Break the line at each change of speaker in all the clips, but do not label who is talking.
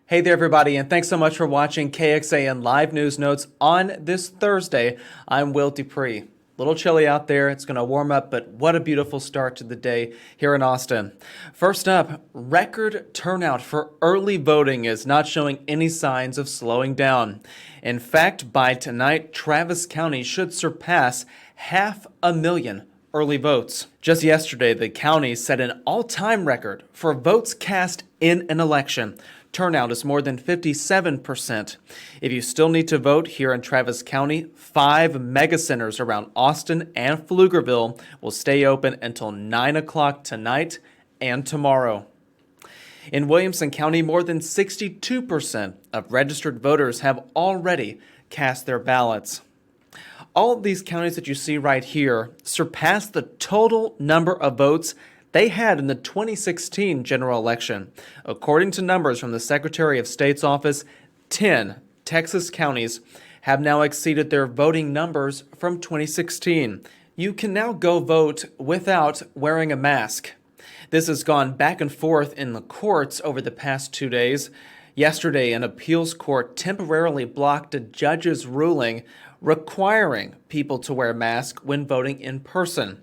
Hey there, everybody, and thanks so much for watching KXAN Live News Notes on this Thursday. I'm Will DuPree. A little chilly out there. It's going to warm up, but what a beautiful start to the day here in Austin. First up, record turnout for early voting is not showing any signs of slowing down. In fact, by tonight, Travis County should surpass 500,000 early votes. Just yesterday, the county set an all-time record for votes cast in an election. Turnout is more than 57%. If you still need to vote here in Travis County, 5 mega centers around Austin and Pflugerville will stay open until 9 o'clock tonight and tomorrow. In Williamson County, more than 62% of registered voters have already cast their ballots. All of these counties that you see right here surpass the total number of votes they had in the 2016 general election. According to numbers from the Secretary of State's office, 10 Texas counties have now exceeded their voting numbers from 2016. You can now go vote without wearing a mask. This has gone back and forth in the courts over the past 2 days. Yesterday, an appeals court temporarily blocked a judge's ruling requiring people to wear masks when voting in person.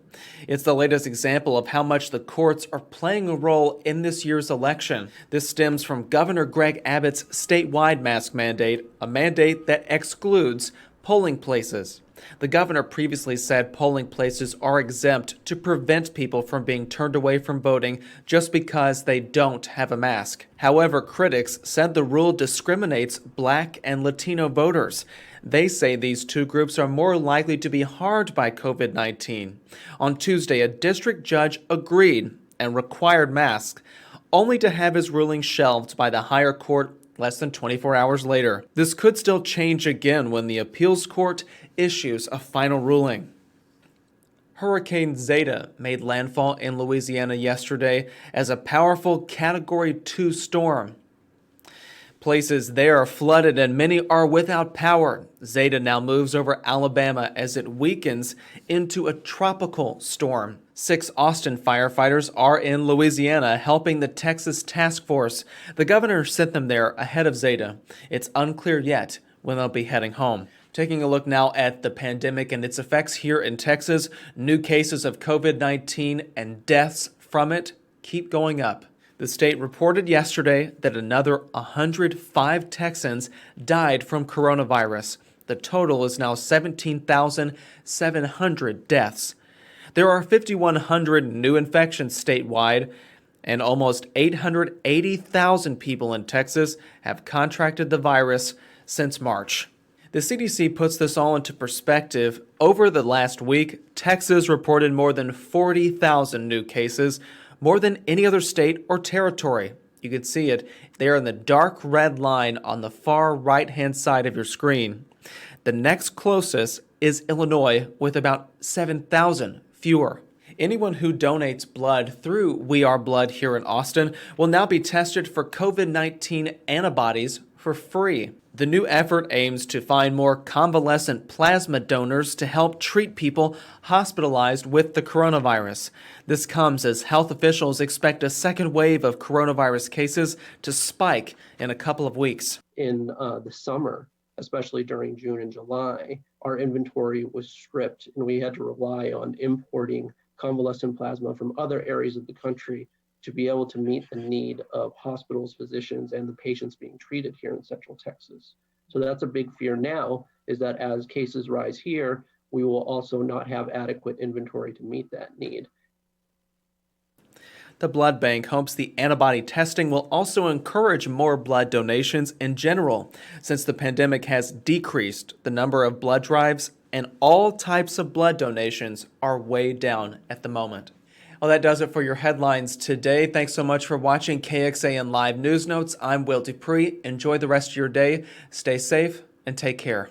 It's the latest example of how much the courts are playing a role in this year's election. This stems from Governor Greg Abbott's statewide mask mandate, a mandate that excludes polling places. The governor previously said polling places are exempt to prevent people from being turned away from voting just because they don't have a mask. However, critics said the rule discriminates Black and Latino voters. They say these two groups are more likely to be harmed by COVID-19. On Tuesday, a district judge agreed and required masks, only to have his ruling shelved by the higher court less than 24 hours later. This could still change again when the appeals court issues a final ruling. Hurricane Zeta made landfall in Louisiana yesterday as a powerful Category 2 storm. Places there are flooded and many are without power. Zeta now moves over Alabama as it weakens into a tropical storm. 6 Austin firefighters are in Louisiana helping the Texas task force. The governor sent them there ahead of Zeta. It's unclear yet when they'll be heading home. Taking a look now at the pandemic and its effects here in Texas, new cases of COVID-19 and deaths from it keep going up. The state reported yesterday that another 105 Texans died from coronavirus. The total is now 17,700 deaths. There are 5,100 new infections statewide, and almost 880,000 people in Texas have contracted the virus since March. The CDC puts this all into perspective. Over the last week, Texas reported more than 40,000 new cases, more than any other state or territory. You can see it there in the dark red line on the far right-hand side of your screen. The next closest is Illinois with about 7,000 fewer. Anyone who donates blood through We Are Blood here in Austin will now be tested for COVID-19 antibodies for free. The new effort aims to find more convalescent plasma donors to help treat people hospitalized with the coronavirus. This comes as health officials expect a second wave of coronavirus cases to spike in a couple of weeks.
In the summer, especially during June and July, our inventory was stripped and we had to rely on importing convalescent plasma from other areas of the country to be able to meet the need of hospitals, physicians, and the patients being treated here in Central Texas. So that's a big fear now, is that as cases rise here, we will also not have adequate inventory to meet that need.
The blood bank hopes the antibody testing will also encourage more blood donations in general, since the pandemic has decreased the number of blood drives and all types of blood donations are way down at the moment. Well, that does it for your headlines today. Thanks so much for watching KXAN Live News Notes. I'm Will DuPree. Enjoy the rest of your day. Stay safe and take care.